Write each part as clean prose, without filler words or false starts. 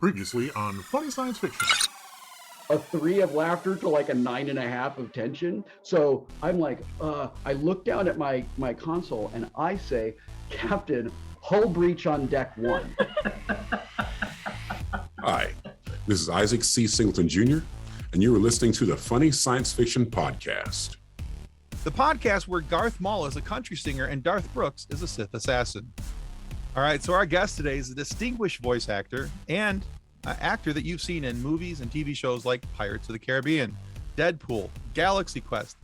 Previously on Funny Science Fiction. A 3 of laughter to like a 9.5 of tension. So I'm like, I look down at my console and I say, Captain, hull breach on deck 1. Hi, this is Isaac C. Singleton Jr., and you are listening to the Funny Science Fiction Podcast. The podcast where Garth Maul is a country singer and Darth Brooks is a Sith assassin. All right, so our guest today is a distinguished voice actor and an actor that you've seen in movies and TV shows like Pirates of the Caribbean, Deadpool, Galaxy Quest,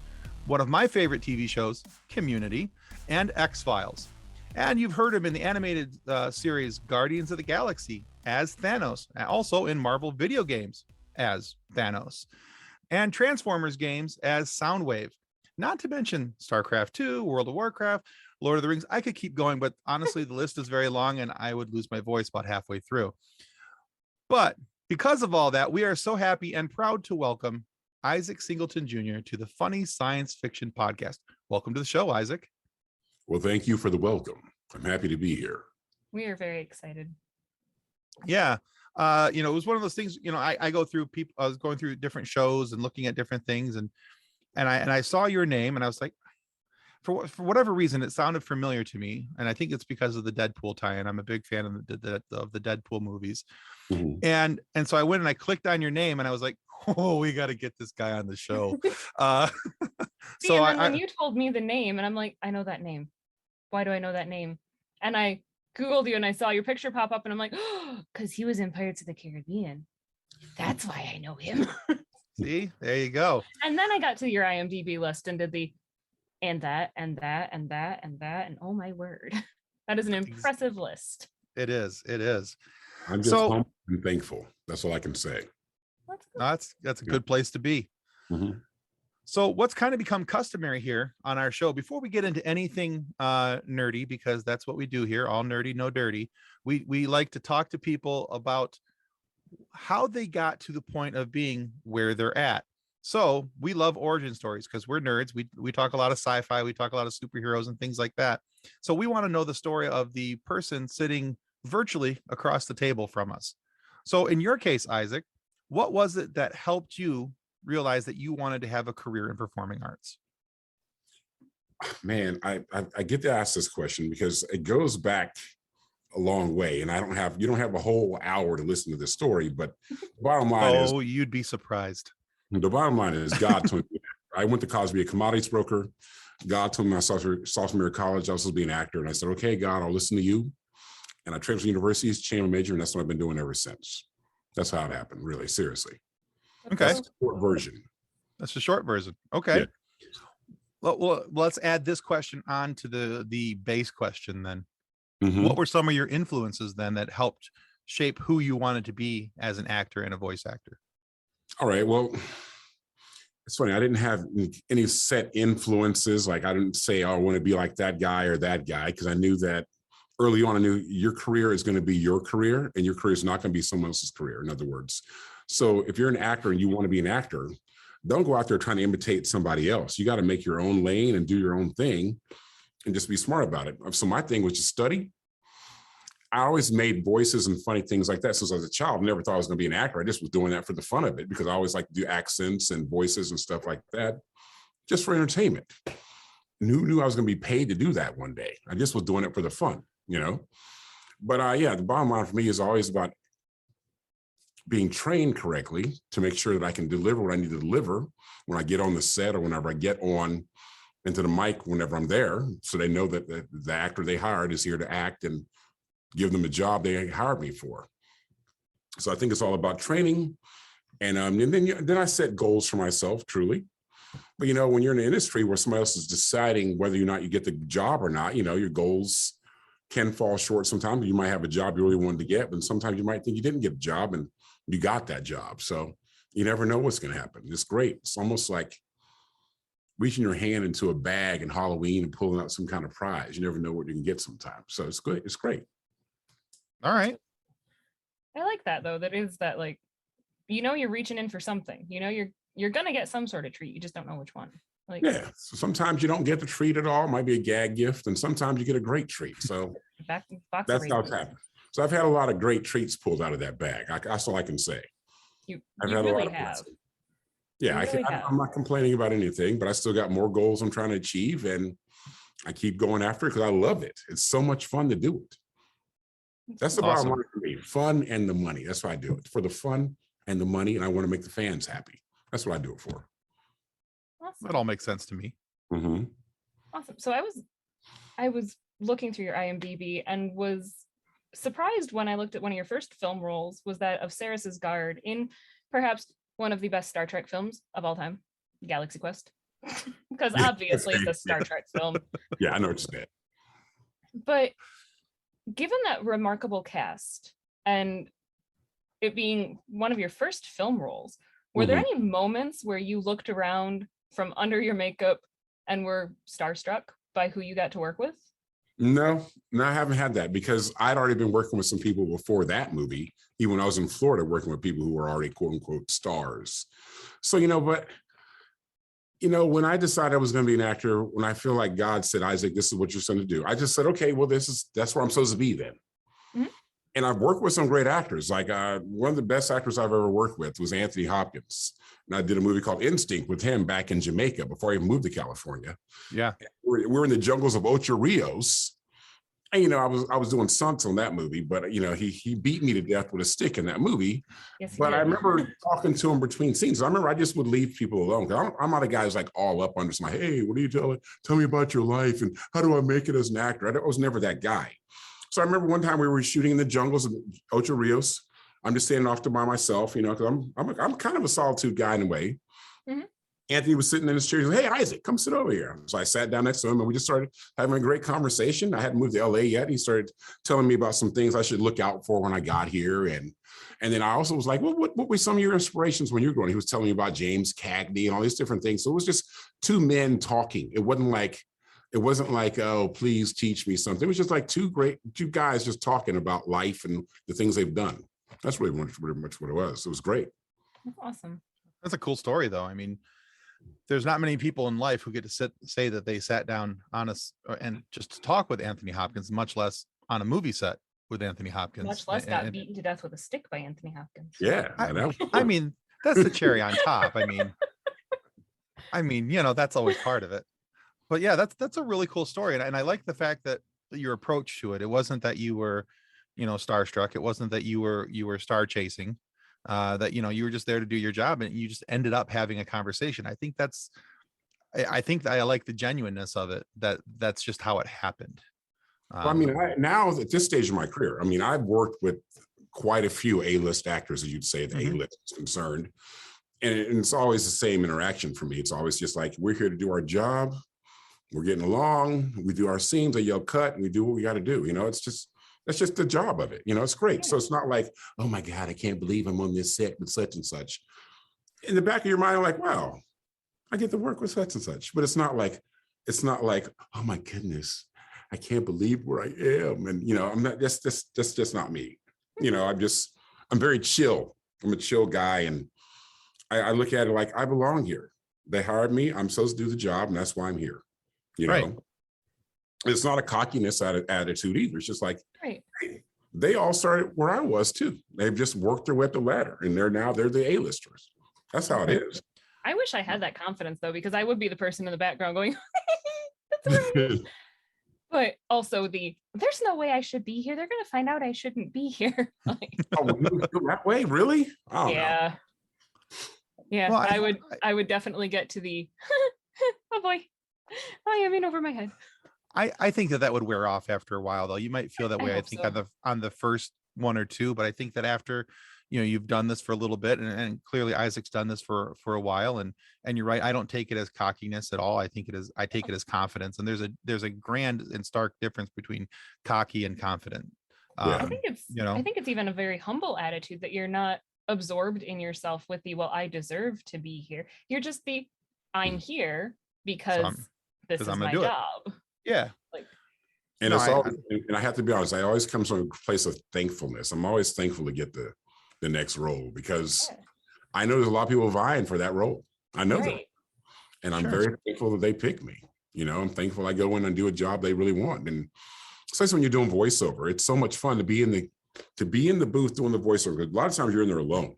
one of my favorite TV shows, Community, and X-Files. And you've heard him in the animated series Guardians of the Galaxy as Thanos, also in Marvel video games as Thanos, and Transformers games as Soundwave. Not to mention StarCraft 2, World of Warcraft, Lord of the Rings. I could keep going, but honestly, the list is very long and I would lose my voice about halfway through. But because of all that, we are so happy and proud to welcome Isaac Singleton Jr. to the Funny Science Fiction Podcast. Welcome to the show, Isaac. Well, thank you for the welcome. I'm happy to be here. We are very excited. Yeah. It was one of those things, I go through people, I was going through different shows and looking at different things and I saw your name and I was like, for whatever reason, it sounded familiar to me. And I think it's because of the Deadpool tie-in. I'm a big fan of the Deadpool movies. Mm-hmm. And so I went and I clicked on your name and I was like, oh, we got to get this guy on the show. See, and then when you told me the name and I'm like, I know that name. Why do I know that name? And I Googled you and I saw your picture pop up and I'm like, oh, because he was in Pirates of the Caribbean. That's why I know him. See, there you go. And then I got to your IMDb list and did the and that, and that, and that, and that, and oh my word. That is an impressive list. It is. I'm just humble and thankful. That's all I can say. That's a good place to be. Mm-hmm. So what's kind of become customary here on our show, before we get into anything nerdy, because that's what we do here, all nerdy, no dirty, we like to talk to people about how they got to the point of being where they're at. So we love origin stories because we're nerds. We talk a lot of sci-fi. We talk a lot of superheroes and things like that. So we want to know the story of the person sitting virtually across the table from us. So in your case, Isaac, what was it that helped you realize that you wanted to have a career in performing arts? Man, I get to ask this question because it goes back a long way, and you don't have a whole hour to listen to this story, but the bottom line is, you'd be surprised. The bottom line is God told me. I went to college to be a commodities broker. God told me my sophomore year of college I was supposed to be an actor, and I said, "Okay, God, I'll listen to you." And I transferred to universities, changed my major, and that's what I've been doing ever since. That's how it happened, really, seriously. Okay. That's the short version. That's the short version. Okay. Yeah. Well, let's add this question on to the base question then. Mm-hmm. What were some of your influences then that helped shape who you wanted to be as an actor and a voice actor? All right. Well, it's funny. I didn't have any set influences. Like I didn't say, oh, I want to be like that guy or that guy, because I knew that early on. I knew your career is going to be your career and your career is not going to be someone else's career, in other words. So if you're an actor and you want to be an actor, don't go out there trying to imitate somebody else. You got to make your own lane and do your own thing and just be smart about it. So my thing was to study. I always made voices and funny things like that since I was a child. I never thought I was going to be an actor. I just was doing that for the fun of it because I always like to do accents and voices and stuff like that, just for entertainment. Who knew I was going to be paid to do that one day? I just was doing it for the fun, But the bottom line for me is always about being trained correctly to make sure that I can deliver what I need to deliver when I get on the set or whenever I get on into the mic, whenever I'm there, so they know that the actor they hired is here to act and give them a job they hired me for. So I think it's all about training. And then I set goals for myself, truly. But, when you're in an industry where somebody else is deciding whether or not you get the job or not, your goals can fall short sometimes. You might have a job you really wanted to get, but sometimes you might think you didn't get a job and you got that job. So you never know what's going to happen. It's great. It's almost like reaching your hand into a bag in Halloween and pulling out some kind of prize. You never know what you can get sometimes. So it's good. It's great. All right. I like that though. That is that, like, you're reaching in for something. You're gonna get some sort of treat. You just don't know which one. Like, yeah. So sometimes you don't get the treat at all. It might be a gag gift, and sometimes you get a great treat. So that's how it's happened. So I've had a lot of great treats pulled out of that bag. That's all I can say. I've had really a lot have. of yeah, You really have. I'm not complaining about anything, but I still got more goals I'm trying to achieve, and I keep going after it because I love it. It's so much fun to do it. That's the bottom line for me. Fun and the money. That's why I do it. For the fun and the money, and I want to make the fans happy. That's what I do it for. Awesome. That all makes sense to me. Mm-hmm. Awesome. So I was looking through your IMDb and was surprised when I looked at one of your first film roles was that of Saris's guard in perhaps one of the best Star Trek films of all time, Galaxy Quest. Because obviously it's a Star Trek film. Yeah, I know what you said. But given that remarkable cast and it being one of your first film roles, were there any moments where you looked around from under your makeup and were starstruck by who you got to work with? No, I haven't had that because I'd already been working with some people before that movie, even when I was in Florida working with people who were already quote unquote stars. So, when I decided I was going to be an actor, when I feel like God said, Isaac, this is what you're going to do, I just said, okay, well, that's where I'm supposed to be then. Mm-hmm. And I've worked with some great actors. Like one of the best actors I've ever worked with was Anthony Hopkins. And I did a movie called Instinct with him back in Jamaica before I even moved to California. Yeah. We were in the jungles of Ocho Rios. And, I was doing stunts on that movie, but, he beat me to death with a stick in that movie. Yes, but I remember talking to him between scenes. I remember I just would leave people alone. I'm not a guy who's like all up under my, hey, what are you telling? Tell me about your life. And how do I make it as an actor? I was never that guy. So I remember one time we were shooting in the jungles of Ocho Rios. I'm just standing off by myself, because I'm kind of a solitude guy in a way. Mm-hmm. Anthony was sitting in his chair. He said, hey, Isaac, come sit over here. So I sat down next to him and we just started having a great conversation. I hadn't moved to LA yet. He started telling me about some things I should look out for when I got here. And then I also was like, well, what were some of your inspirations when you were growing? He was telling me about James Cagney and all these different things. So it was just two men talking. It wasn't like, oh, please teach me something. It was just like two guys just talking about life and the things they've done. That's really much what it was. It was great. That's awesome. That's a cool story, though. I mean, there's not many people in life who get to say that they sat down on us and just to talk with Anthony Hopkins, much less on a movie set with Anthony Hopkins. Much less got beaten to death with a stick by Anthony Hopkins. Yeah. I mean, that's the cherry on top. I mean, that's always part of it. But yeah, that's a really cool story. And I like the fact that your approach to it, it wasn't that you were, starstruck. It wasn't that you were star chasing. That you were just there to do your job and you just ended up having a conversation. I think I like the genuineness of it, that's just how it happened. Now at this stage of my career, I've worked with quite a few A-list actors, as you'd say, the A-list is concerned, and it's always the same interaction for me. It's always just like, we're here to do our job, we're getting along, we do our scenes, they yell cut, and we do what we got to do. That's just the job of it. It's great. So it's not like, oh my God, I can't believe I'm on this set with such and such. In the back of your mind, I'm like, wow, I get to work with such and such. But it's not like, oh my goodness, I can't believe where I am. And, I'm not, that's just not me. I'm very chill. I'm a chill guy. And I look at it like I belong here. They hired me. I'm supposed to do the job. And that's why I'm here. Right. It's not a cockiness attitude either. It's just like, hey, they all started where I was too. They've just worked their way up the ladder and they're the A-listers. That's how it is. I wish I had that confidence though, because I would be the person in the background going, that's right. But also there's no way I should be here. They're going to find out I shouldn't be here. Oh, you feel that way? Really? Oh, yeah. No. Yeah. Well, I would definitely get to the, oh boy, I am in over my head. I think that would wear off after a while, though. You might feel that way. I think so. on the first one or two, but I think that after, you've done this for a little bit, and clearly Isaac's done this for a while, and you're right. I don't take it as cockiness at all. I take it as confidence, and there's a grand and stark difference between cocky and confident. I think it's even a very humble attitude that you're not absorbed in yourself with the, well, I deserve to be here. You're just I'm here because this is my job. Yeah. And I have to be honest, I always come from a place of thankfulness. I'm always thankful to get the next role because I know there's a lot of people vying for that role. I know that. And I'm very thankful that they pick me. I'm thankful I go in and do a job they really want. And especially when you're doing voiceover, it's so much fun to be in to be in the booth doing the voiceover. A lot of times you're in there alone.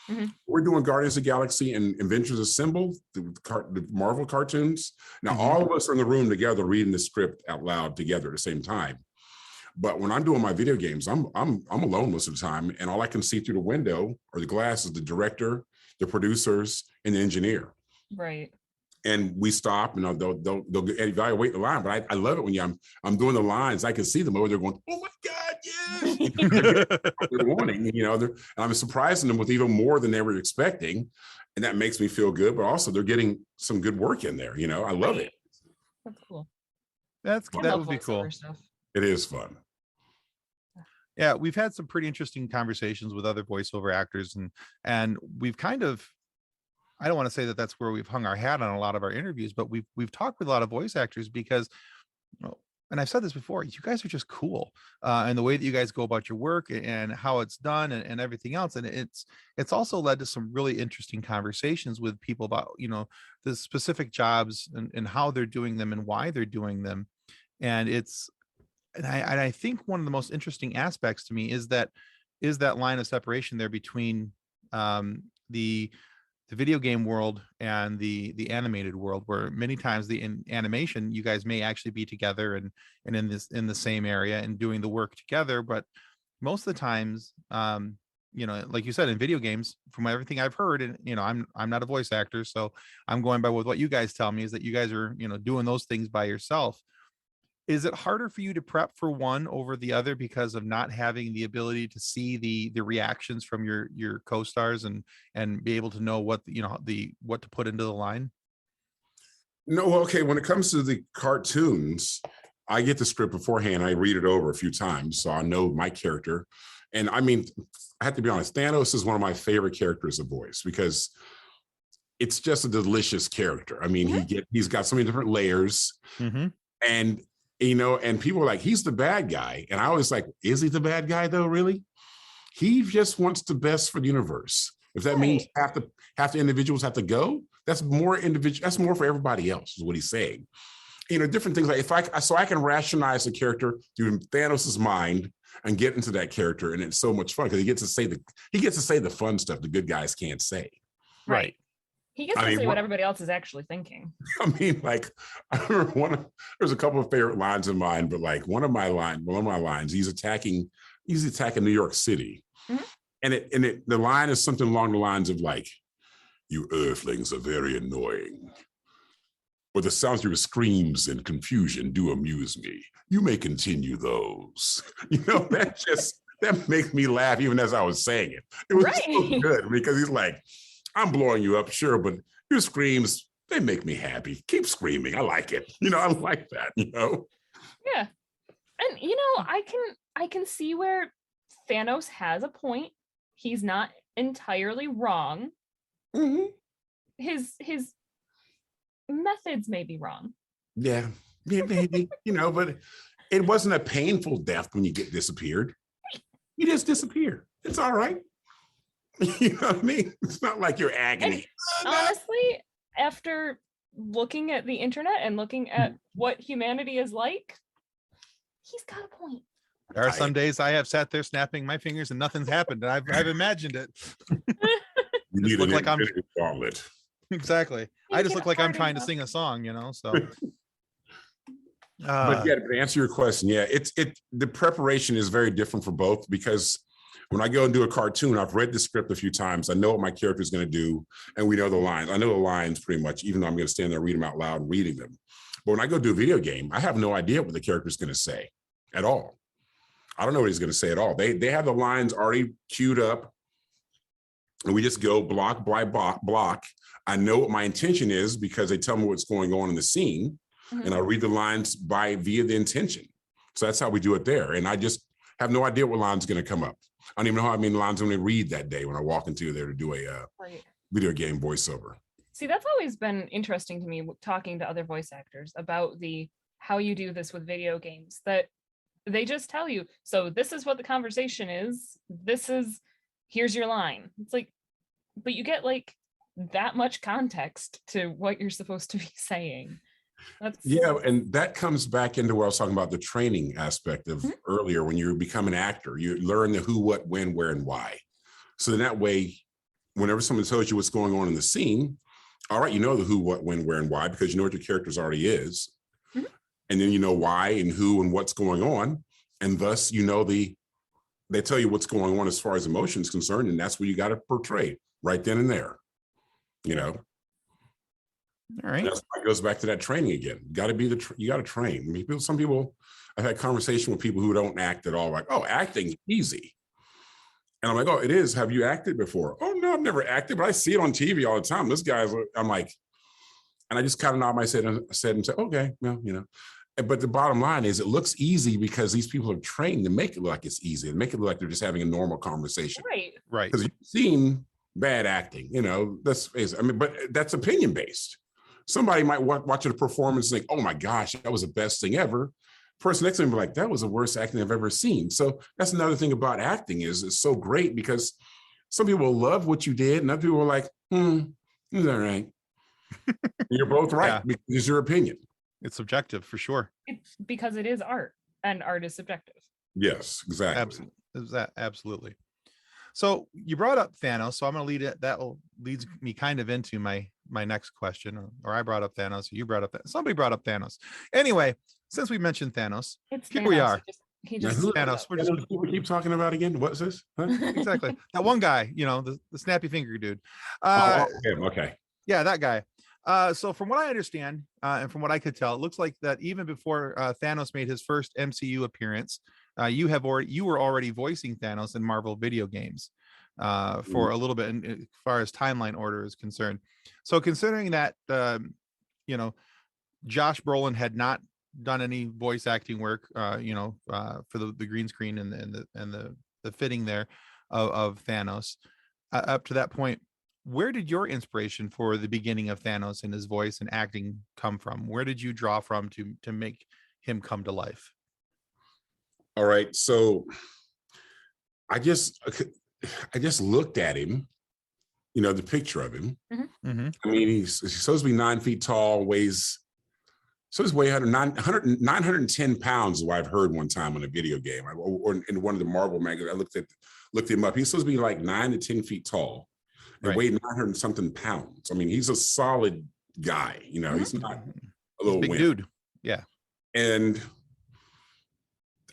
Mm-hmm. We're doing Guardians of the Galaxy and Adventures Assemble, the Marvel cartoons. Now, all of us are in the room together reading the script out loud together at the same time. But when I'm doing my video games, I'm alone most of the time, and all I can see through the window or the glass is the director, the producers, and the engineer. Right. And we stop, and they'll evaluate the line. But I love it when I'm doing the lines. I can see them over there going, "Oh my God, yes!" They're wanting, and I'm surprising them with even more than they were expecting, and that makes me feel good. But also, they're getting some good work in there. I love it. That's cool. That would be cool. Stuff. It is fun. Yeah, we've had some pretty interesting conversations with other voiceover actors, and we've kind of, I don't want to say that that's where we've hung our hat on a lot of our interviews, but we've talked with a lot of voice actors because, and I've said this before, you guys are just cool, and the way that you guys go about your work and how it's done and everything else, and it's also led to some really interesting conversations with people about the specific jobs and how they're doing them and why they're doing them, and I think one of the most interesting aspects to me is that line of separation there between the video game world and the animated world, where many times in animation you guys may actually be together and in the same area and doing the work together, but most of the times like you said, in video games, from everything I've heard, and I'm not a voice actor, so I'm going by with what you guys tell me, is that you guys are doing those things by yourself. Is it harder for you to prep for one over the other because of not having the ability to see the reactions from your co-stars and be able to know what what to put into the line? No, okay. When it comes to the cartoons, I get the script beforehand. I read it over a few times, so I know my character. And I mean, I have to be honest, Thanos is one of my favorite characters of voice because it's just a delicious character. I mean, he's got so many different layers, and and people are like, he's the bad guy. And I was like, is he the bad guy though, really? He just wants the best for the universe. If that means half the individuals have to go, that's more for everybody else, is what he's saying. Different things like so I can rationalize the character through Thanos's mind and get into that character. And it's so much fun because he gets to say the fun stuff the good guys can't say. Right. He gets to say what everybody else is actually thinking. I mean, like, I remember there's a couple of favorite lines of mine, but like one of my lines, he's attacking New York City. And the line is something along the lines of like, "You Earthlings are very annoying, but the sounds of your screams and confusion do amuse me. You may continue those." That makes me laugh even as I was saying it. It was so good because he's like, "I'm blowing you up, sure, but your screams, they make me happy. Keep screaming. I like it. I like that, Yeah. And I can see where Thanos has a point. He's not entirely wrong. His methods may be wrong. Yeah, maybe, but it wasn't a painful death when you get disappeared. You just disappear. It's all right. You know what I mean? It's not like your agony. Honestly, after looking at the internet and looking at what humanity is like, he's got a point. There are some days I have sat there snapping my fingers and nothing's happened. And I've imagined it. You need look an like I'm gauntlet. Exactly. I just look like I'm trying to sing a song, so. But yeah, to answer your question, yeah, the preparation is very different for both because when I go and do a cartoon, I've read the script a few times. I know what my character is going to do, and we know the lines. I know the lines pretty much, even though I'm going to stand there, read them out loud, and reading them. But when I go do a video game, I have no idea what the character is going to say at all. I don't know what he's going to say at all. They have the lines already queued up, and we just go block by block. I know what my intention is because they tell me what's going on in the scene, and I read the lines via the intention. So that's how we do it there. And I just have no idea what line's going to come up. I don't even know how many lines I'm going to read that day when I walk into there to do a video game voiceover. See, that's always been interesting to me, talking to other voice actors about how you do this with video games, that they just tell you, so this is what the conversation is. Here's your line. It's like, but you get like that much context to what you're supposed to be saying. Yeah, and that comes back into what I was talking about, the training aspect of earlier. When you become an actor, you learn the who, what, when, where, and why. So then that way, whenever someone tells you what's going on in the scene, all right, you know the who, what, when, where, and why, because you know what your characters already is. And then you know why and who and what's going on. And thus, you know, they tell you what's going on as far as emotions concerned, and that's what you got to portray right then and there, you know. All right. That's why it goes back to that training again. You got to be you got to train. I mean, some people, I've had conversation with people who don't act at all, like, oh, acting's easy. And I'm like, oh, it is. Have you acted before? Oh, no, I've never acted, but I see it on TV all the time. This guy's, I'm like, and I just kind of nod my head and said, okay, well, you know. But the bottom line is it looks easy because these people are trained to make it look like it's easy and make it look like they're just having a normal conversation. Right. Because you've seen bad acting, you know, that's, I mean, but that's opinion based. Somebody might watch a performance and think, oh my gosh, that was the best thing ever. Person next to me be like, that was the worst acting I've ever seen. So that's another thing about acting is it's so great because some people love what you did and other people are like, it's all right. You're both right because it's your opinion. It's subjective for sure. It's because it is art, and art is subjective. Yes, exactly. Absolutely. So you brought up Thanos, so I'm going to lead it. That leads me kind of into my next question, or I brought up Thanos, you brought up somebody brought up Thanos. Anyway, since we mentioned Thanos, here we are. He just Thanos. We keep talking about again. What's this? Huh? Exactly. That one guy, you know, the snappy finger dude. Okay. Yeah, that guy. So from what I understand, and from what I could tell, it looks like that even before Thanos made his first MCU appearance, you were already voicing Thanos in Marvel video games for a little bit, as far as timeline order is concerned. So considering that, you know, Josh Brolin had not done any voice acting work, you know, for the green screen and the fitting there of Thanos, up to that point, where did your inspiration for the beginning of Thanos and his voice and acting come from? Where did you draw from to make him come to life? All right. So I just looked at him, you know, the picture of him. I mean, he's supposed to be 9 feet tall, supposed to weigh 910 pounds, is what I've heard one time on a video game or in one of the Marvel magazines. I looked him up. He's supposed to be like 9 to 10 feet tall. And weighed 900 something pounds. I mean, he's a solid guy, you know, he's not a little big dude. Yeah. And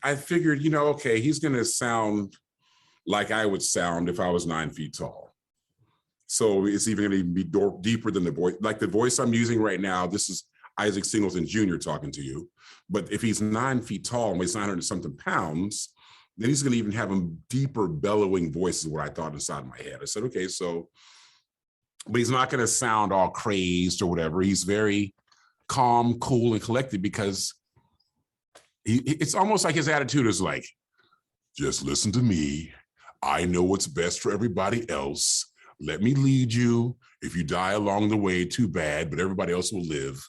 I figured, you know, okay, he's going to sound like I would sound if I was 9 feet tall. So it's even going to be deeper than the voice. Like the voice I'm using right now, this is Isaac Singleton Jr. talking to you. But if he's 9 feet tall and weighs 900 something pounds, then he's going to even have a deeper bellowing voice is what I thought inside of my head. I said, okay, so, but he's not going to sound all crazed or whatever. He's very calm, cool, and collected because it's almost like his attitude is like, just listen to me. I know what's best for everybody else. Let me lead you. If you die along the way, too bad, but everybody else will live.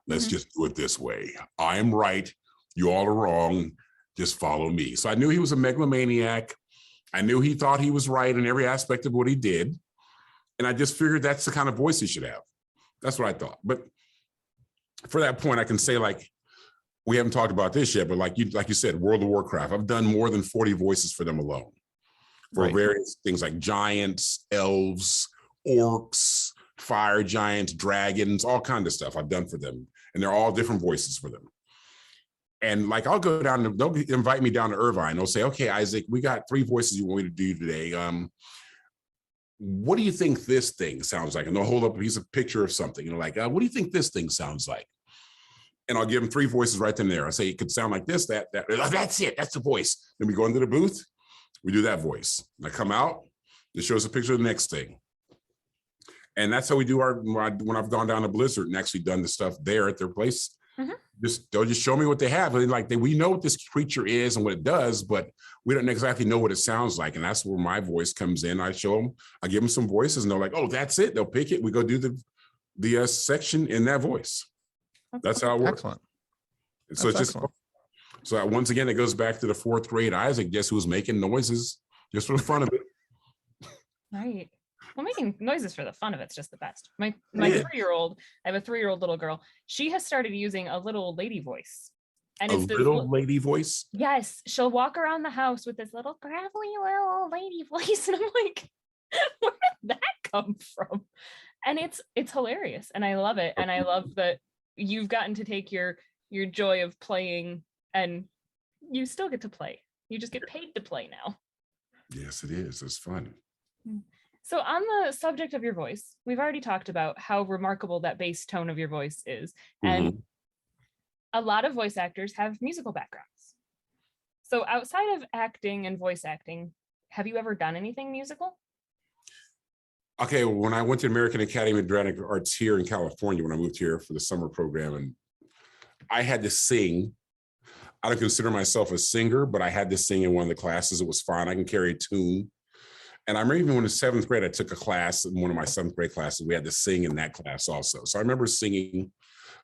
Let's just do it this way. I am right. You all are wrong. Just follow me. So I knew he was a megalomaniac. I knew he thought he was right in every aspect of what he did. And I just figured that's the kind of voice he should have. That's what I thought. But for that point, I can say, like, we haven't talked about this yet, but like you said, World of Warcraft, I've done more than 40 voices for them alone. For various things like giants, elves, orcs, fire giants, dragons, all kinds of stuff I've done for them. And they're all different voices for them. And like, I'll go down, they'll invite me down to Irvine. They'll say, okay, Isaac, we got 3 voices you want me to do today. What do you think this thing sounds like? And they'll hold up a piece of picture of something. And like, what do you think this thing sounds like? And I'll give them 3 voices right then and there. I say, it could sound like this, that. Oh, that's it. That's the voice. Then we go into the booth. We do that voice. And I come out. It shows a picture of the next thing. And that's how we do when I've gone down to Blizzard and actually done the stuff there at their place. They'll just show me what they have. And like, we know what this creature is and what it does, but we don't exactly know what it sounds like. And that's where my voice comes in. I show them, I give them some voices and they're like, oh, that's it. They'll pick it. We go do the section in that voice. That's how it works. Excellent. So it's just, so once again, it goes back to the 4th grade Isaac, guess who's making noises just for the fun of it. Right. Well, making noises for the fun of it's just the best. My 3-year-old, I have a 3-year-old little girl. She has started using a little lady voice. And A it's this little lady voice? Yes. She'll walk around the house with this little gravelly little lady voice. And I'm like, where did that come from? And it's hilarious. And I love it. And I love that you've gotten to take your joy of playing and you still get to play. You just get paid to play now. Yes, it is. It's fun. So on the subject of your voice, we've already talked about how remarkable that bass tone of your voice is. And a lot of voice actors have musical backgrounds. So outside of acting and voice acting, have you ever done anything musical? Okay, when I went to American Academy of Dramatic Arts here in California, when I moved here for the summer program, and I had to sing. I don't consider myself a singer, but I had to sing in one of the classes. It was fine. I can carry a tune. And I remember even when in 7th grade, I took a class, in one of my 7th grade classes, we had to sing in that class also. So I remember singing,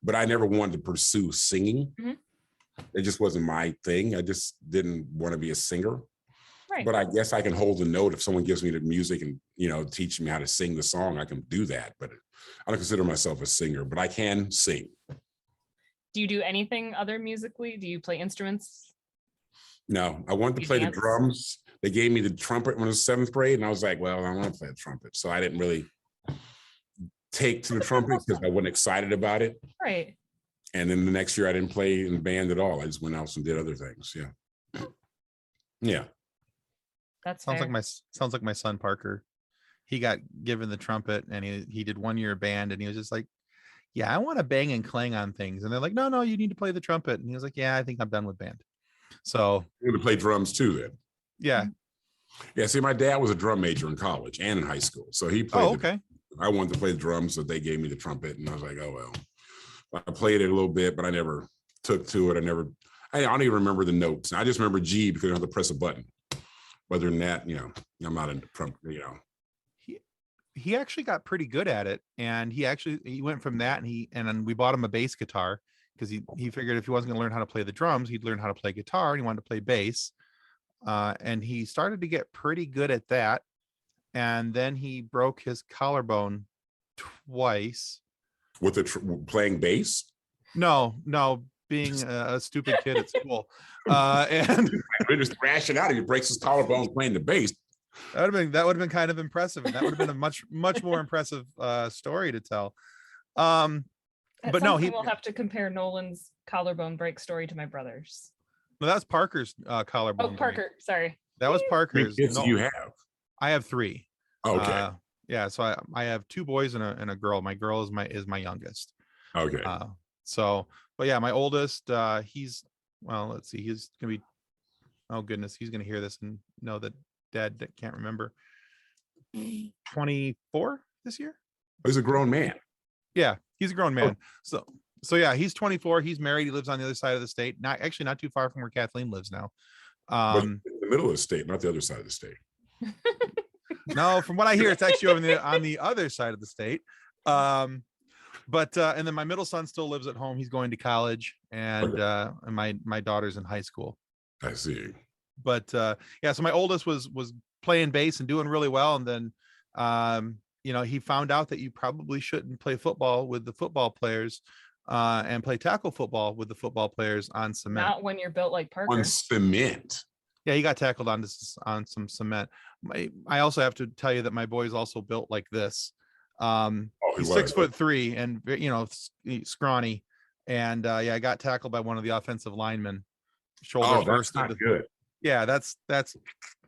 but I never wanted to pursue singing. It just wasn't my thing. I just didn't want to be a singer. Right. But I guess I can hold a note if someone gives me the music and, teach me how to sing the song, I can do that. But I don't consider myself a singer, but I can sing. Do you do anything other musically? Do you play instruments? No, I wanted to play the drums. They gave me the trumpet when I was 7th grade, and I was like, well, I want to play the trumpet. So I didn't really take to the trumpet because I wasn't excited about it. Right. And then the next year I didn't play in the band at all. I just went out and did other things. Yeah. Yeah. That's sounds like my son Parker. He got given the trumpet and he did 1 year band and he was just like, yeah, I want to bang and clang on things. And they're like, no, you need to play the trumpet. And he was like, yeah, I think I'm done with band. So you're gonna play drums too then. Yeah. Yeah. See, my dad was a drum major in college and in high school. So he played. Oh, okay. I wanted to play the drums, so they gave me the trumpet, and I was like, oh well. I played it a little bit, but I never took to it. I don't even remember the notes. I just remember G because I have to press a button. Other than that, I'm not into trumpet, He actually got pretty good at it, and he went from that, and then we bought him a bass guitar because he figured if he wasn't going to learn how to play the drums, he'd learn how to play guitar, and he wanted to play bass. And he started to get pretty good at that, and then he broke his collarbone twice. With playing bass? No, being a stupid kid at school. And they're just thrashing out. If he breaks his collarbone playing the bass. That would have been kind of impressive, and that would have been a much more impressive story to tell. But no, we'll have to compare Nolan's collarbone break story to my brother's. No, that's Parker's collarbone. Oh, Parker, break. Sorry. That was Parker's. How many kids do you have? I have 3. Okay. Yeah, so I have 2 boys and a girl. My girl is my youngest. Okay. But yeah, my oldest, he's let's see, he's gonna be, oh goodness, he's gonna hear this and know that Dad can't remember. 24 this year. He's a grown man. Yeah, he's a grown man. So yeah, he's 24. He's married. He lives on the other side of the state. Not too far from where Kathleen lives now. But in the middle of the state, not the other side of the state. No, from what I hear, it's actually on the other side of the state. But and then my middle son still lives at home. He's going to college, and my daughter's in high school. I see. But yeah, so my oldest was playing bass and doing really well, and then he found out that you probably shouldn't play football with the football players and play tackle football with the football players on cement. Not when you're built like Parker. On cement. Yeah, he got tackled on some cement. I also have to tell you that my boy's also built like this. He's 6'3" and scrawny, and I got tackled by one of the offensive linemen. Shoulder burst. Not good. Yeah, that's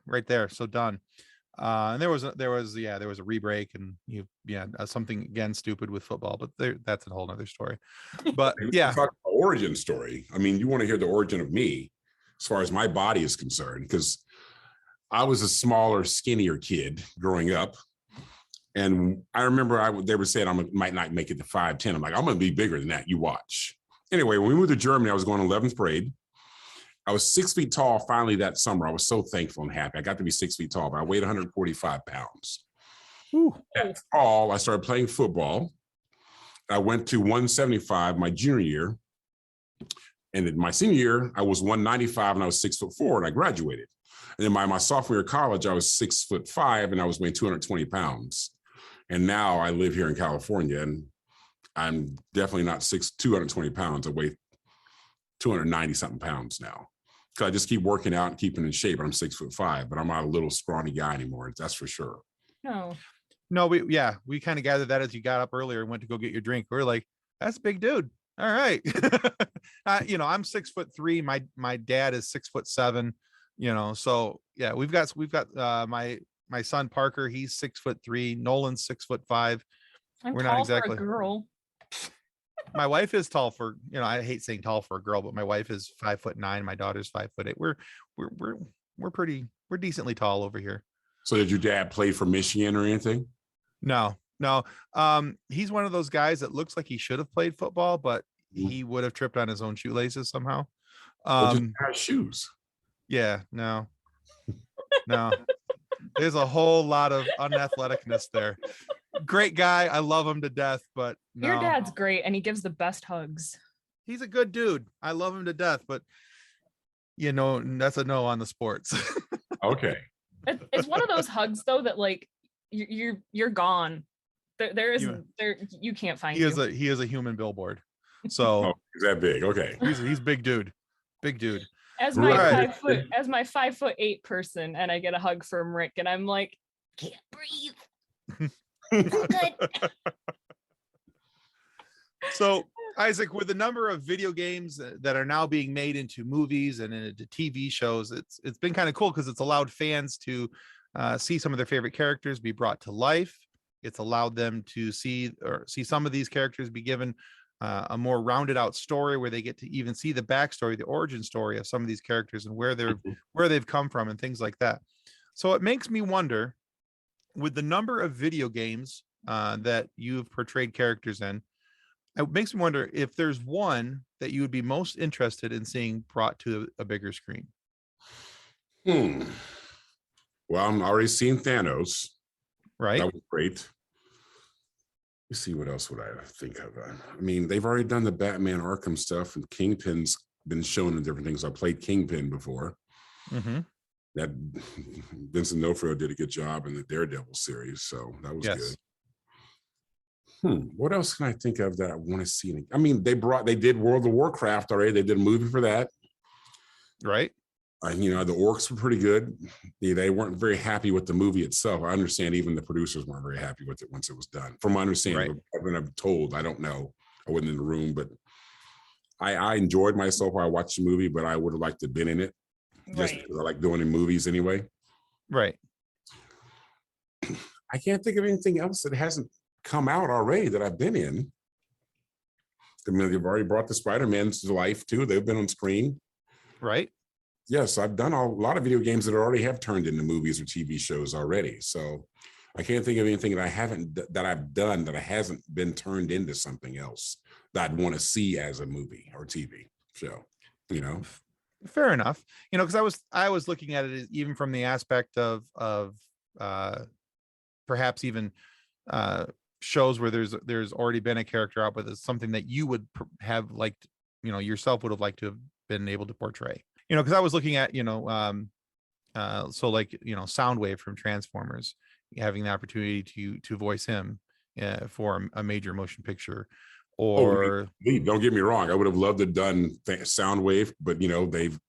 right there. So done. And there was a re-break, and something again stupid with football, but that's a whole nother story. But yeah, talk about origin story. I mean, you want to hear the origin of me as far as my body is concerned, because I was a smaller, skinnier kid growing up. And I remember they were saying I might not make it to 5'10". I'm like, I'm going to be bigger than that. You watch. Anyway, when we moved to Germany, I was going 11th grade. I was 6 feet tall finally that summer. I was so thankful and happy. I got to be 6 feet tall, but I weighed 145 pounds. That's all. I started playing football. I went to 175 my junior year. And in my senior year, I was 195 and I was 6'4", and I graduated. And then my sophomore year of college, I was 6'5" and I was weighing 220 pounds. And now I live here in California and I'm definitely not 220 pounds. I weigh 290 something pounds now. Cause I just keep working out and keeping in shape. I'm 6'5", but I'm not a little scrawny guy anymore. That's for sure. No, we kind of gathered that as you got up earlier and went to go get your drink. We are like, that's a big dude. All right. I'm 6'3". My dad is 6'7", so yeah, we've got my son Parker, he's 6'3". Nolan's 6'5". I'm We're tall not exactly for a girl. My wife is tall for, I hate saying tall for a girl, but my wife is 5'9". My daughter's 5'8". We're decently tall over here. So did your dad play for Michigan or anything? No. He's one of those guys that looks like he should have played football, but he would have tripped on his own shoelaces somehow. Just has shoes. Yeah, no. There's a whole lot of unathleticness there. Great guy. I love him to death, but no. Your dad's great and he gives the best hugs. He's a good dude. I love him to death, but that's a no on the sports. Okay. It's one of those hugs though that like you're gone. You can't find he is a human billboard. So he's that big. Okay. He's big dude. Big dude. As my 5'8" person, and I get a hug from Rick, and I'm like, can't breathe. Good. So Isaac, with the number of video games that are now being made into movies and into TV shows, it's been kind of cool because it's allowed fans to see some of their favorite characters be brought to life. It's allowed them to see some of these characters be given a more rounded out story where they get to even see the backstory, the origin story of some of these characters and where they've come from and things like that. So it makes me wonder, with the number of video games that you've portrayed characters in, it makes me wonder if there's one that you would be most interested in seeing brought to a bigger screen. Well, I'm already seeing Thanos. Right. That was great. Let's see, what else would I think of? I mean, they've already done the Batman Arkham stuff, and Kingpin's been shown in different things. I played Kingpin before. Mm-hmm. That Vincent D'Onofrio did a good job in the Daredevil series, so that was good. What else can I think of that I want to see? I mean, they did World of Warcraft already. They did a movie for that. Right. The orcs were pretty good. They weren't very happy with the movie itself. I understand even the producers weren't very happy with it once it was done. From my understanding, when I'm told, I don't know. I wasn't in the room, but I enjoyed myself while I watched the movie, but I would have liked to have been in it. Just because I like doing in movies anyway. Right. I can't think of anything else that hasn't come out already that I've been in. I mean, they've already brought the Spider-Mans to life too. They've been on screen. Right. Yes, I've done a lot of video games that already have turned into movies or TV shows already. So I can't think of anything that I've done that hasn't been turned into something else that I'd want to see as a movie or TV show, Fair enough. Because I was looking at it even from the aspect of perhaps even shows where there's already been a character out, but it's something that you would have liked, yourself would have liked to have been able to portray. Because I was looking at, Soundwave from Transformers, having the opportunity to voice him for a major motion picture. Or don't get me wrong, I would have loved to have done Soundwave, but they've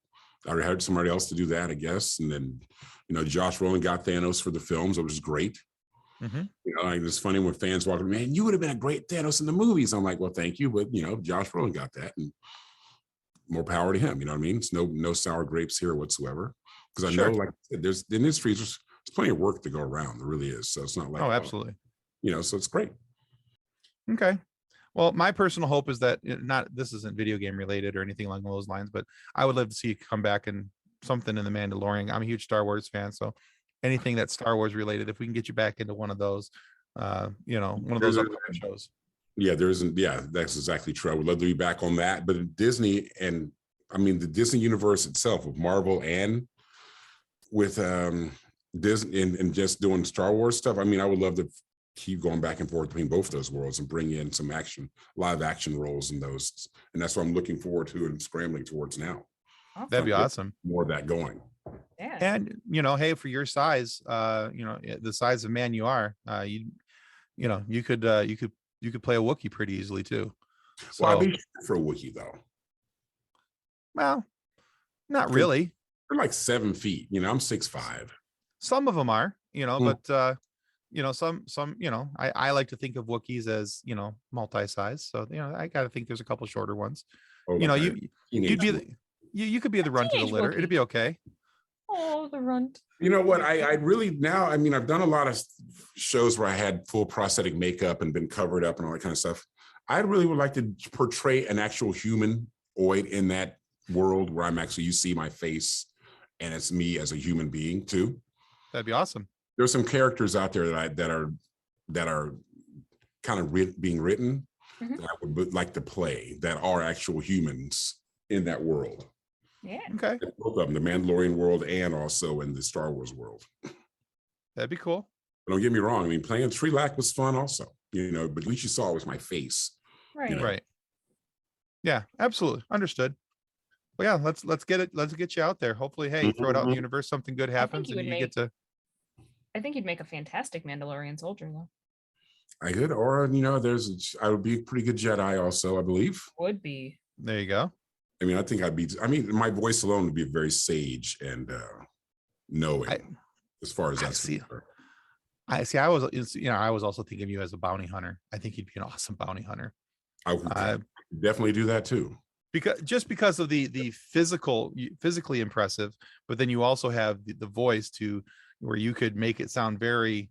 already had somebody else to do that, I guess. And then Josh Brolin got Thanos for the films, which was great. Mm-hmm. It's funny when fans walk up, man, you would have been a great Thanos in the movies. I'm like, well, thank you, but Josh Brolin got that, and more power to him. You know what I mean? It's no sour grapes here whatsoever, because I know, like I said, there's the industry, there's plenty of work to go around. There really is. So it's not like, absolutely. So it's great. Okay. Well, my personal hope is that this isn't video game related or anything along those lines, but I would love to see you come back in something in The Mandalorian. I'm a huge Star Wars fan, so anything that's Star Wars related, if we can get you back into one of those, one of those upcoming shows. Yeah, that's exactly true. I would love to be back on that. But Disney, and I mean the Disney universe itself with Marvel and with Disney and just doing Star Wars stuff. I mean, I would love to keep going back and forth between both those worlds and bring in some live action roles in those. And that's what I'm looking forward to and scrambling towards now. Awesome. That'd be awesome. More of that going. Yeah. And hey, for your size, the size of man you are, you could play a Wookiee pretty easily too. So, Well, I'd be short for a Wookiee though. Well, not really. They're like 7 feet. I'm 6'5". Some of them are, but some I like to think of Wookiees as multi-size. So I gotta think there's a couple shorter ones. Oh, You'd be you could be the runt of the litter. Wookiee. It'd be okay. Oh, the runt. You know what? I really now, I've done a lot of shows where I had full prosthetic makeup and been covered up and all that kind of stuff. I really would like to portray an actual humanoid in that world where you see my face and it's me as a human being too. That'd be awesome. There's some characters out there that are kind of being written that I would like to play that are actual humans in that world. Yeah. Okay. Both of them, the Mandalorian world and also in the Star Wars world. That'd be cool. But don't get me wrong. Playing Trelac was fun also, but at least you saw it was my face. Right. Right. Yeah, absolutely. Understood. Well, yeah, let's get it. Let's get you out there. Hopefully, hey, throw it out in the universe, something good happens, and you get to. I think you'd make a fantastic Mandalorian soldier, though. I could, or I would be a pretty good Jedi also, I believe. Would be. There you go. I think my voice alone would be very sage and knowing as far as that's concerned. I was also thinking of you as a bounty hunter. I think you'd be an awesome bounty hunter. I would definitely do that too. Because of the physically impressive, but then you also have the voice where you could make it sound very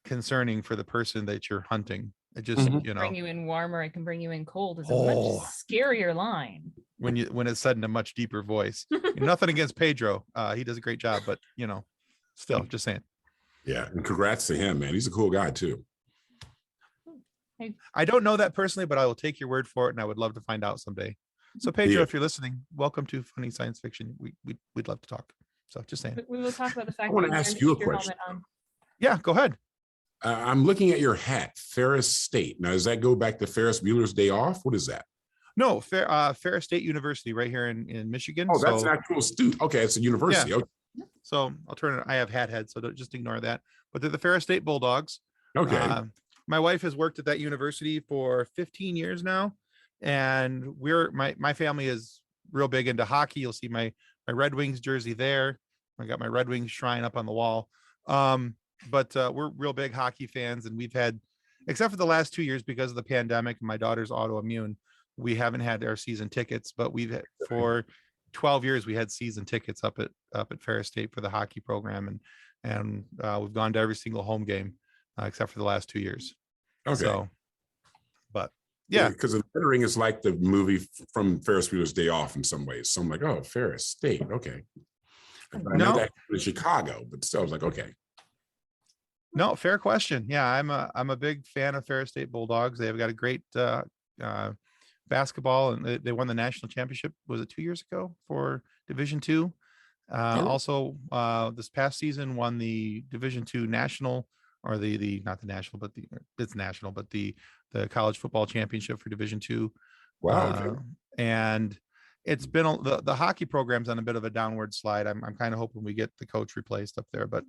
concerning for the person that you're hunting. It just bring you in warmer. I can bring you in cold. Is a much scarier line when it's said in a much deeper voice. Nothing against Pedro, he does a great job, but still, just saying. Yeah, and congrats to him, man. He's a cool guy too. I don't know that personally, but I will take your word for it, and I would love to find out someday. So Pedro, if you're listening, welcome to Funny Science Fiction. We'd love to talk. So just saying. We will talk about the fact. I want to ask you a question. Yeah, go ahead. I'm looking at your hat, Ferris State. Now, does that go back to Ferris Bueller's Day Off? What is that? No, Ferris State University, right here in Michigan. Oh, that's an actual student. Okay, it's a university. Yeah. Okay. So I'll turn it. I have hat head, so don't just ignore that. But they're the Ferris State Bulldogs. Okay. My wife has worked at that university for 15 years now, and my family is real big into hockey. You'll see my Red Wings jersey there. I got my Red Wings shrine up on the wall. But we're real big hockey fans, and we've had, except for the last 2 years because of the pandemic and my daughter's autoimmune, we haven't had our season tickets. But we've had, for 12 years we had season tickets up at Ferris State for the hockey program, and we've gone to every single home game except for the last 2 years. Okay. So, but yeah, because the lettering is like the movie from Ferris Bueller's Day Off in some ways. So I'm like, oh, Ferris State, okay. I know that in Chicago, but still, I was like, okay. No, fair question. Yeah, I'm a big fan of Ferris State Bulldogs. They've got a great basketball, and they won the national championship. Was it 2 years ago for Division II? Also, this past season won the Division II national, or the not the national, but it's national, but the college football championship for Division II. Wow. And it's been the hockey program's on a bit of a downward slide. I'm kind of hoping we get the coach replaced up there, but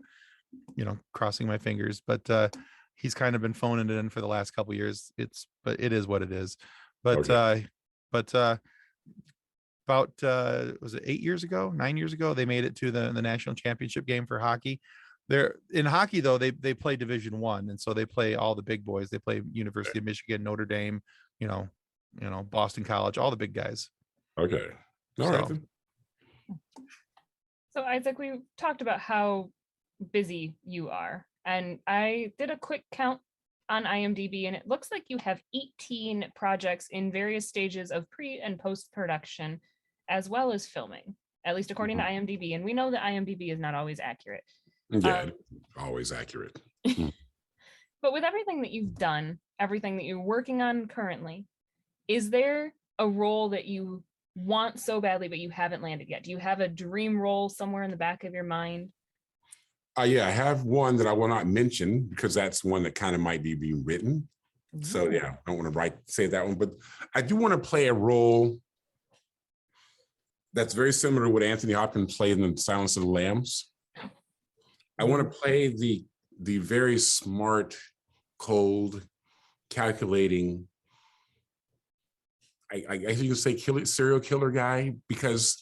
crossing my fingers. But he's kind of been phoning it in for the last couple of years. But it is what it is. But okay. About was it 9 years ago, they made it to the national championship game for hockey. They're in hockey though, they play Division I, and so they play all the big boys. They play University of Michigan, Notre Dame, Boston College, all the big guys. Okay. All right. So Isaac, we talked about how busy you are, and I did a quick count on IMDb, and it looks like you have 18 projects in various stages of pre and post production, as well as filming, at least according to IMDb. And we know that IMDb is not always accurate. Yeah, always accurate. But with everything that you've done, everything that you're working on currently, is there a role that you want so badly but you haven't landed yet? Do you have a dream role somewhere in the back of your mind? Yeah, I have one that I will not mention because that's one that kind of might be being written. Ooh. So yeah, I don't want to say that one, but I do want to play a role That's very similar to what Anthony Hopkins played in The Silence of the Lambs. I want to play the very smart, cold, calculating, I guess you could say serial killer guy, because,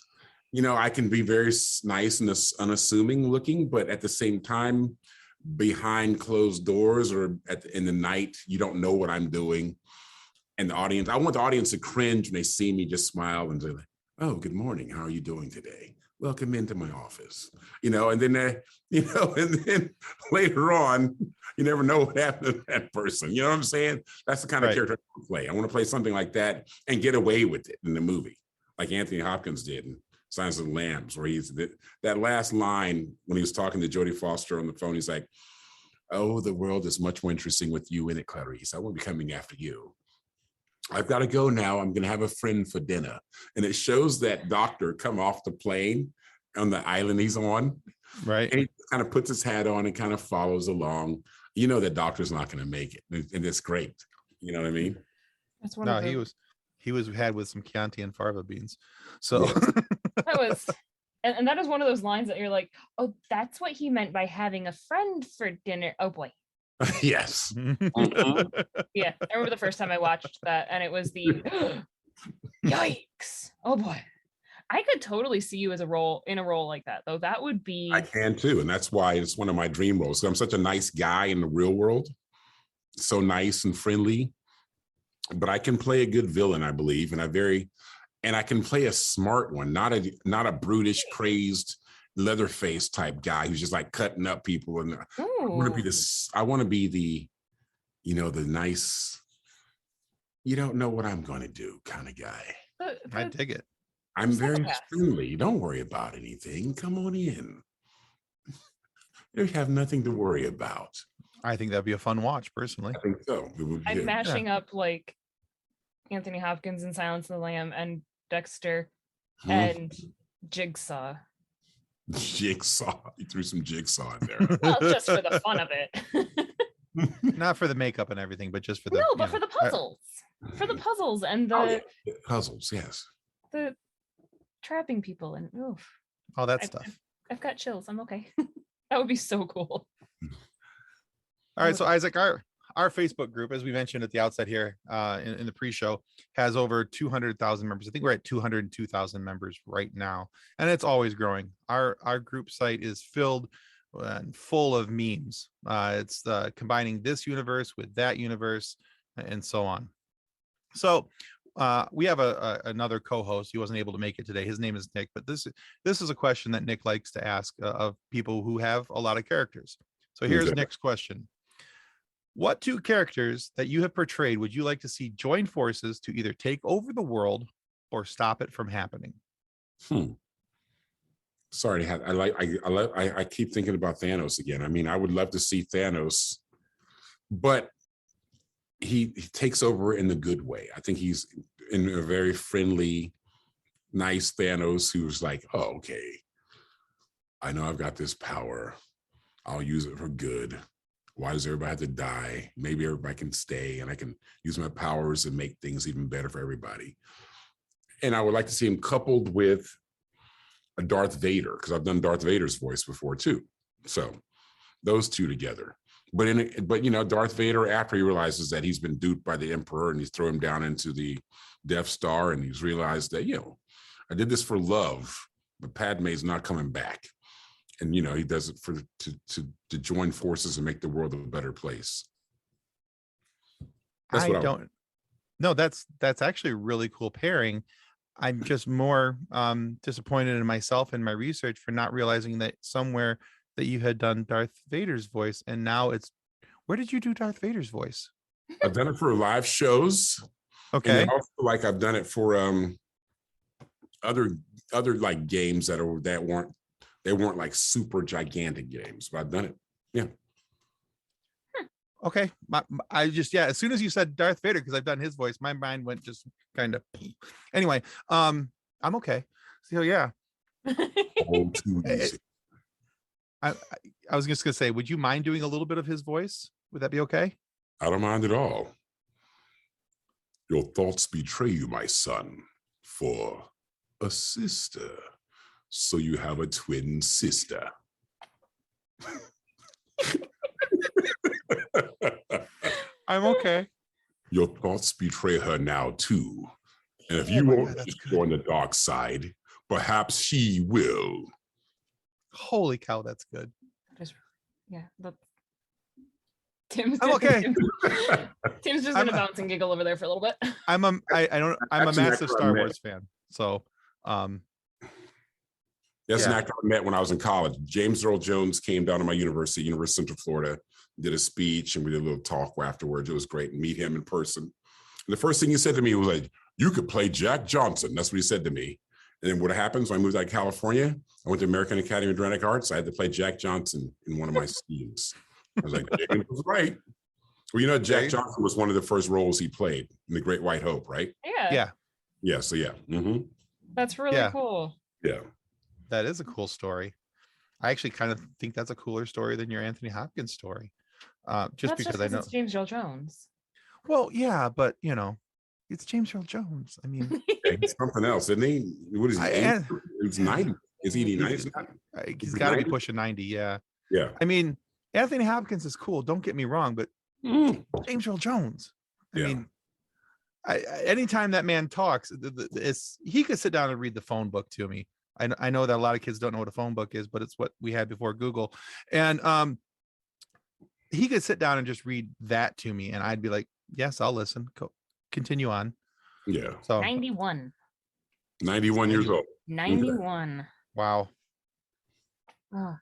you know, I can be very nice and unassuming looking, but at the same time, behind closed doors or in the night, you don't know what I'm doing. And I want the audience to cringe when they see me, just smile and say, oh, good morning. How are you doing today? Welcome into my office. You know, and then, and then later on, you never know what happened to that person. You know what I'm saying? That's the kind of character I want to play. I want to play something like that and get away with it in the movie, like Anthony Hopkins did in Silence of the Lambs, where that last line when he was talking to Jodie Foster on the phone, he's like, oh, the world is much more interesting with you in it, Clarice. I won't be coming after you. I've got to go now. I'm going to have a friend for dinner. And it shows that doctor come off the plane on the island he's on. Right. And he kind of puts his hat on and kind of follows along. You know that doctor's not going to make it. And it's great. You know what I mean? That's one of the... he was had with some Chianti and Farva beans. So that was, and that is one of those lines that you're like, oh, that's what he meant by having a friend for dinner. Oh boy. Yes. Yeah, I remember the first time I watched that, and it was the yikes. Oh boy, I could totally see you as in a role like that, though. That would be. I can too, and that's why it's one of my dream roles. I'm such a nice guy in the real world, so nice and friendly, but I can play a good villain, I believe, and I can play a smart one, not a brutish, crazed, Leatherface type guy who's just like cutting up people. And I want to be the nice, you don't know what I'm going to do kind of guy. I dig it. I'm very friendly. Don't worry about anything. Come on in. You have nothing to worry about. I think that'd be a fun watch, personally. I think so. I'm mashing up like Anthony Hopkins in Silence of the Lamb and Dexter and Jigsaw. Jigsaw. You threw some jigsaw in there. Well, just for the fun of it. Not for the makeup and everything, but just for the for the puzzles. For the puzzles and the puzzles, yes. The trapping people and all that stuff. I've got chills. I'm okay. That would be so cool. All right, so Isaac, our Facebook group, as we mentioned at the outset here in the pre-show, has over 200,000 members. I think we're at 202,000 members right now, and it's always growing. Our group site is filled and full of memes. It's combining this universe with that universe and so on. So we have another co-host. He wasn't able to make it today. His name is Nick, but this is a question that Nick likes to ask of people who have a lot of characters. So here's Nick's question. What two characters that you have portrayed would you like to see join forces to either take over the world or stop it from happening? Sorry, I keep thinking about Thanos again. I mean, I would love to see Thanos, but he takes over in the good way. I think he's in a very friendly, nice Thanos who's like, oh, okay, I know I've got this power. I'll use it for good. Why does everybody have to die? Maybe everybody can stay and I can use my powers and make things even better for everybody. And I would like to see him coupled with a Darth Vader, because I've done Darth Vader's voice before too. So those two together. But Darth Vader, after he realizes that he's been duped by the Emperor and he's thrown him down into the Death Star, and he's realized that, I did this for love, but Padme's not coming back. And he does it to join forces and make the world a better place. That's actually a really cool pairing. I'm just more disappointed in myself and my research for not realizing that somewhere that you had done Darth Vader's voice, and now where did you do Darth Vader's voice? I've done it for live shows. Okay. And also, like, I've done it for other like games that weren't like super gigantic games, but I've done it. Yeah. Okay. I just, as soon as you said Darth Vader, because I've done his voice, my mind went just kind of, anyway, I'm okay. So yeah. I was just going to say, would you mind doing a little bit of his voice? Would that be okay? I don't mind at all. Your thoughts betray you, my son, for a sister. So you have a twin sister. I'm okay. Your thoughts betray her now too. And if Oh you my won't God, that's good. join the dark side, perhaps she will. Holy cow, that's good. Just, yeah. Tim's I'm okay. Tim's just gonna bounce and giggle over there for a little bit. I'm a massive Star Wars fan. So That's an actor I met when I was in college. James Earl Jones came down to my university, University of Central Florida, did a speech, and we did a little talk afterwards. It was great to meet him in person. And the first thing he said to me was like, "You could play Jack Johnson." That's what he said to me. And then what happens when I moved out of California, I went to American Academy of Dramatic Arts. I had to play Jack Johnson in one of my scenes. I was like, James was right. Well, you know, Jack Johnson was one of the first roles he played in The Great White Hope, right? Yeah. So yeah. Mm-hmm. That's really cool. Yeah. That is a cool story. I actually kind of think that's a cooler story than your Anthony Hopkins story. Just because I know it's James Earl Jones. Well, yeah, but you know, it's James Earl Jones. I mean, he's something else, isn't he? What is he? He's 90. Is he 89? He's got to be pushing 90. Yeah. Yeah. I mean, Anthony Hopkins is cool. Don't get me wrong, but James Earl Jones. I mean, anytime that man talks, he could sit down and read the phone book to me. I know that a lot of kids don't know what a phone book is, but it's what we had before Google. And he could sit down and just read that to me, and I'd be like, yes, I'll listen. Continue on. Yeah. So 91. 91 years old. 91. Wow. Oh.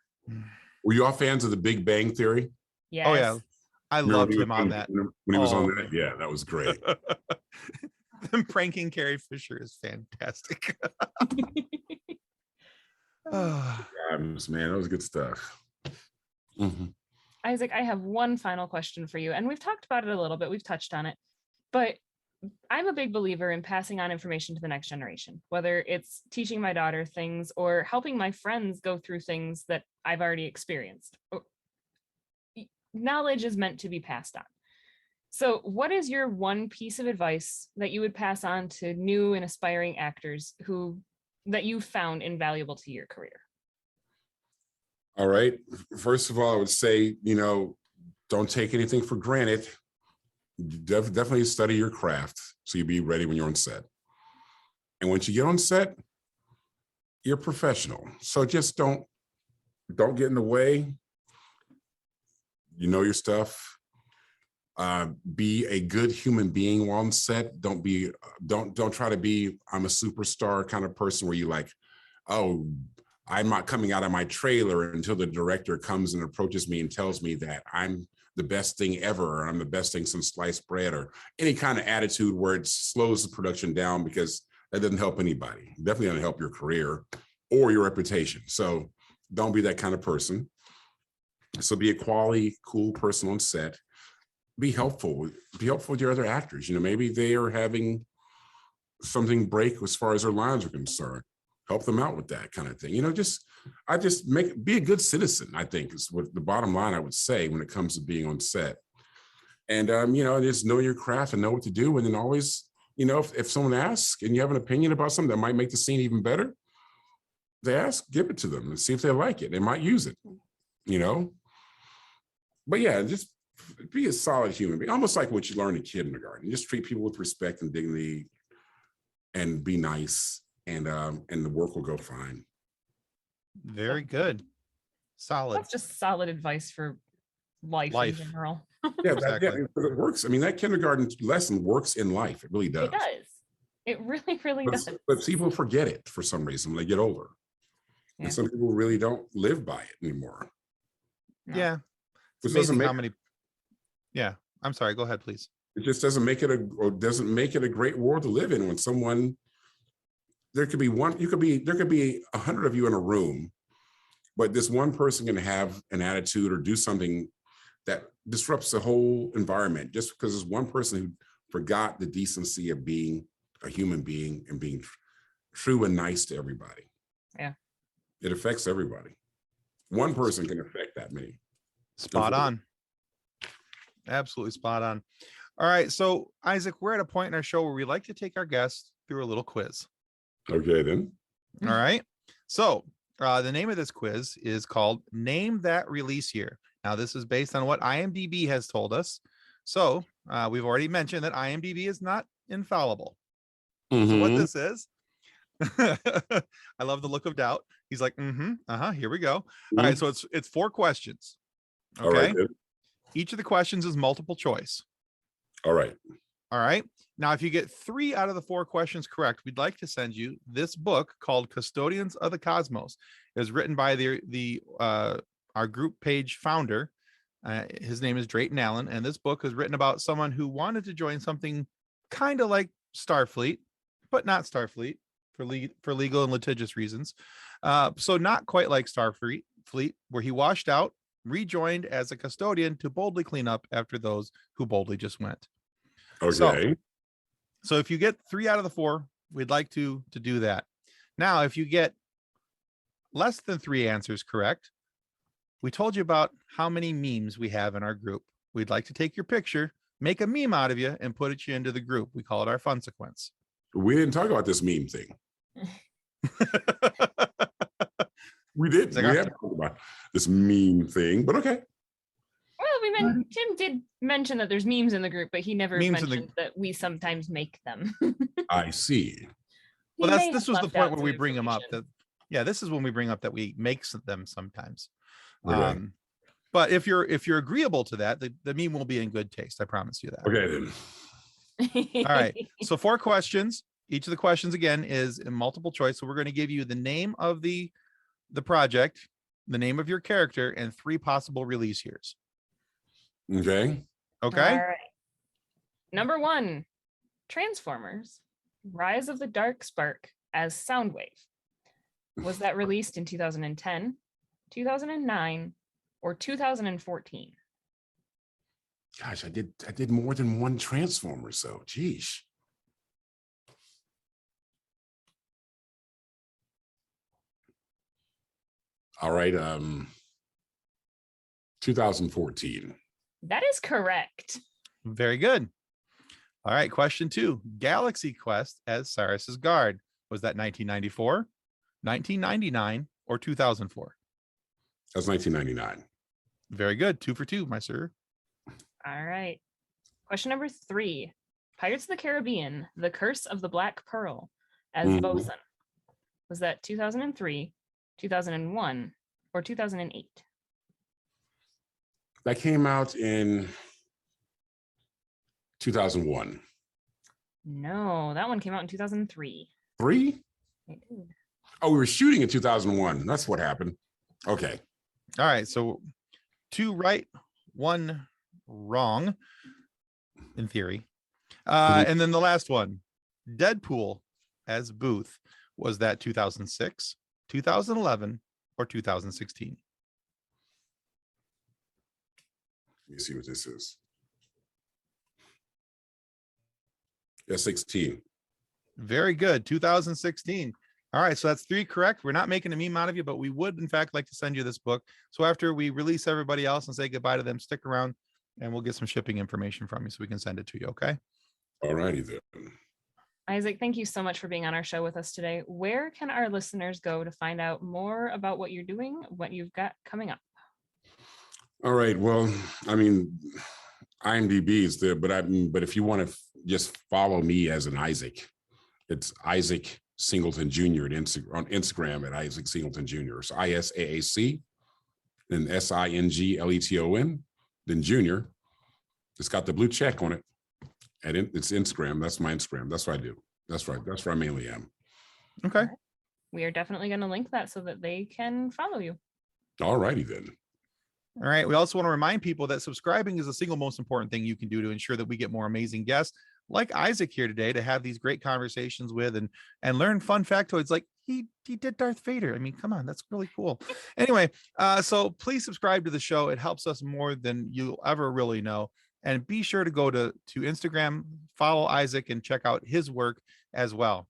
Were you all fans of The Big Bang Theory? Yes. Oh yeah. I loved him on that. When he was on that, yeah, that was great. Them pranking Carrie Fisher is fantastic. Man, that was good stuff. Mm-hmm. Isaac, I have one final question for you, and we've talked about it a little bit. We've touched on it, but I'm a big believer in passing on information to the next generation, whether it's teaching my daughter things or helping my friends go through things that I've already experienced. Knowledge is meant to be passed on. So what is your one piece of advice that you would pass on to new and aspiring actors that you found invaluable to your career? All right. First of all, I would say, don't take anything for granted. Definitely study your craft so you'll be ready when you're on set. And once you get on set, you're professional. So just don't get in the way. You know your stuff. Be a good human being while on set. Don't try to be, I'm a superstar kind of person where you like, oh, I'm not coming out of my trailer until the director comes and approaches me and tells me that I'm the best thing ever, or I'm the best thing since sliced bread, or any kind of attitude where it slows the production down, because that doesn't help anybody. Definitely doesn't help your career or your reputation. So don't be that kind of person. So be a quality, cool person on set. Be helpful. Be helpful with your other actors. Maybe they are having something break as far as their lines are concerned. Help them out with that kind of thing. Be a good citizen, I think, is what the bottom line I would say when it comes to being on set. And, just know your craft and know what to do. And then always, if someone asks and you have an opinion about something that might make the scene even better, they ask, give it to them and see if they like it. They might use it, But yeah, just be a solid human being, almost like what you learn in kindergarten. Just treat people with respect and dignity and be nice. And the work will go fine. Very good. Solid. That's just solid advice for life. In general. Yeah, exactly. It works. I mean, that kindergarten lesson works in life. It really does. It does. It really, really does. But people forget it for some reason when they get older. Yeah. And some people really don't live by it anymore. No. Yeah. It's amazing how many. Yeah. I'm sorry. Go ahead, please. It just doesn't make it a great world to live in when someone. There could be 100 of you in a room, but this one person can have an attitude or do something that disrupts the whole environment just because there's one person who forgot the decency of being a human being and being true and nice to everybody. Yeah. It affects everybody. One person can affect that many. Spot on. Absolutely spot on. All right. So, Isaac, we're at a point in our show where we like to take our guests through a little quiz. Okay, then. All right. So the name of this quiz is called Name That Release Year. Now, this is based on what IMDb has told us. So we've already mentioned that IMDb is not infallible. So what this is, I love the look of doubt. He's like, here we go. All right, so it's 4 questions. Okay. All right, then. Each of the questions is multiple choice. All right. All right. Now, if you get 3 out of the 4 questions correct, we'd like to send you this book called Custodians of the Cosmos. It was written by our group page founder. His name is Drayton Allen, and this book is written about someone who wanted to join something kind of like Starfleet, but not Starfleet for legal and litigious reasons. So not quite like Starfleet, where he washed out, rejoined as a custodian to boldly clean up after those who boldly just went. Okay. So if you get 3 out of the 4, we'd like to do that. Now, if you get less than 3 answers correct, we told you about how many memes we have in our group. We'd like to take your picture, make a meme out of you, and put it into the group. We call it our fun sequence. We didn't talk about this meme thing. We did. We haven't talked about this meme thing, but okay. Well, Tim did mention that there's memes in the group, but he never mentioned that we sometimes make them. I see. Well, this was the point where we bring them up. This is when we bring up that we make them sometimes. Okay. But if you're agreeable to that, the meme will be in good taste. I promise you that. Okay, then. All right. So 4 questions. Each of the questions again is in multiple choice. So we're going to give you the name of the project, the name of your character, and 3 possible release years. Okay. Okay. All right. Number 1, Transformers: Rise of the Dark Spark as Soundwave. Was that released in 2010, 2009, or 2014? Gosh, I did more than one Transformer, so geez. All right, 2014. That is correct. Very good. All right, question 2. Galaxy Quest as Cyrus's guard. Was that 1994, 1999, or 2004? That's 1999. Very good. 2 for 2, my sir. All right. Question number 3. Pirates of the Caribbean: The Curse of the Black Pearl as Bosun. Was that 2003, 2001, or 2008? That came out in 2001. No, that one came out in 2003. 3? It did. Oh, we were shooting in 2001. That's what happened. Okay. All right. So 2 right, 1 wrong in theory. And then the last one, Deadpool as Booth. Was that 2006, 2011, or 2016? Let me see what this is. Yeah, 16. Very good. 2016. All right. So that's 3 correct. We're not making a meme out of you, but we would, in fact, like to send you this book. So after we release everybody else and say goodbye to them, stick around and we'll get some shipping information from you so we can send it to you. Okay. All righty then. Isaac, thank you so much for being on our show with us today. Where can our listeners go to find out more about what you're doing, what you've got coming up? All right. Well, I mean, IMDb is there, but if you want to just follow me as an Isaac, it's Isaac Singleton Jr. on Instagram at Isaac Singleton Jr. So ISAAC, then SINGLETON, then Junior. It's got the blue check on it. And it's Instagram. That's my Instagram. That's what I do. That's right. That's where I mainly am. Okay. We are definitely going to link that so that they can follow you. All righty then. All right. We also want to remind people that subscribing is the single most important thing you can do to ensure that we get more amazing guests like Isaac here today to have these great conversations with and learn fun factoids like he did Darth Vader. I mean, come on, that's really cool. Anyway, so please subscribe to the show. It helps us more than you'll ever really know. And be sure to go to Instagram, follow Isaac, and check out his work as well.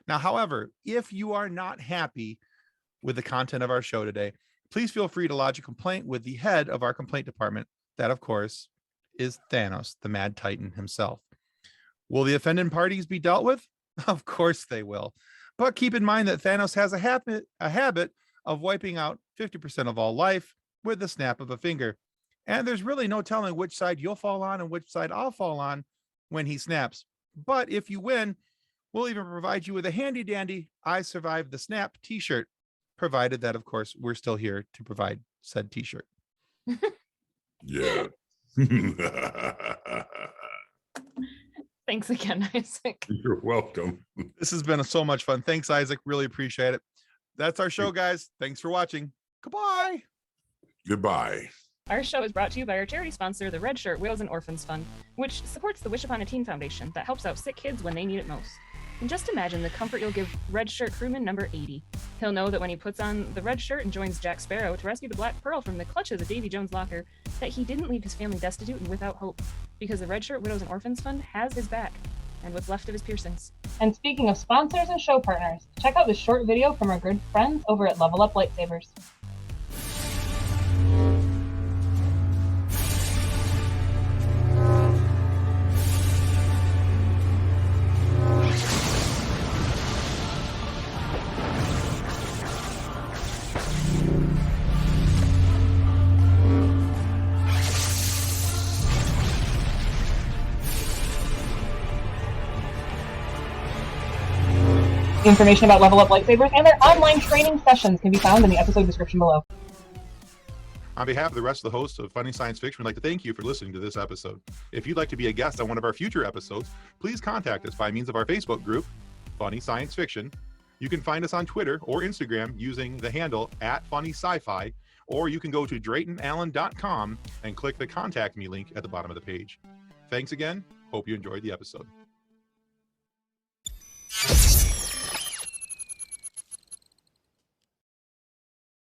Now, however, if you are not happy with the content of our show today, please feel free to lodge a complaint with the head of our complaint department. That, of course, is Thanos, the Mad Titan himself. Will the offended parties be dealt with? Of course they will. But keep in mind that Thanos has a habit of wiping out 50% of all life with the snap of a finger. And there's really no telling which side you'll fall on and which side I'll fall on when he snaps. But if you win, we'll even provide you with a handy dandy I Survived the Snap t-shirt, provided that, of course, we're still here to provide said t-shirt. Yeah. Thanks again, Isaac. You're welcome. This has been so much fun. Thanks, Isaac. Really appreciate it. That's our show, guys. Thanks for watching. Goodbye. Goodbye. Our show is brought to you by our charity sponsor, the Red Shirt Widows and Orphans Fund, which supports the Wish Upon a Teen Foundation that helps out sick kids when they need it most. And just imagine the comfort you'll give Red Shirt crewman number 80. He'll know that when he puts on the red shirt and joins Jack Sparrow to rescue the Black Pearl from the clutches of Davy Jones' locker, that he didn't leave his family destitute and without hope, because the Red Shirt Widows and Orphans Fund has his back, and what's left of his piercings. And speaking of sponsors and show partners, check out this short video from our good friends over at Level Up Lightsabers. Information about Level Up Lightsabers and their online training sessions can be found in the episode description below. On behalf of the rest of the hosts of Funny Science Fiction, we'd like to thank you for listening to this episode. If you'd like to be a guest on one of our future episodes, please contact us by means of our Facebook group, Funny Science Fiction. You can find us on Twitter or Instagram using the handle @FunnySci-Fi, or you can go to DraytonAllen.com and click the Contact Me link at the bottom of the page. Thanks again. Hope you enjoyed the episode.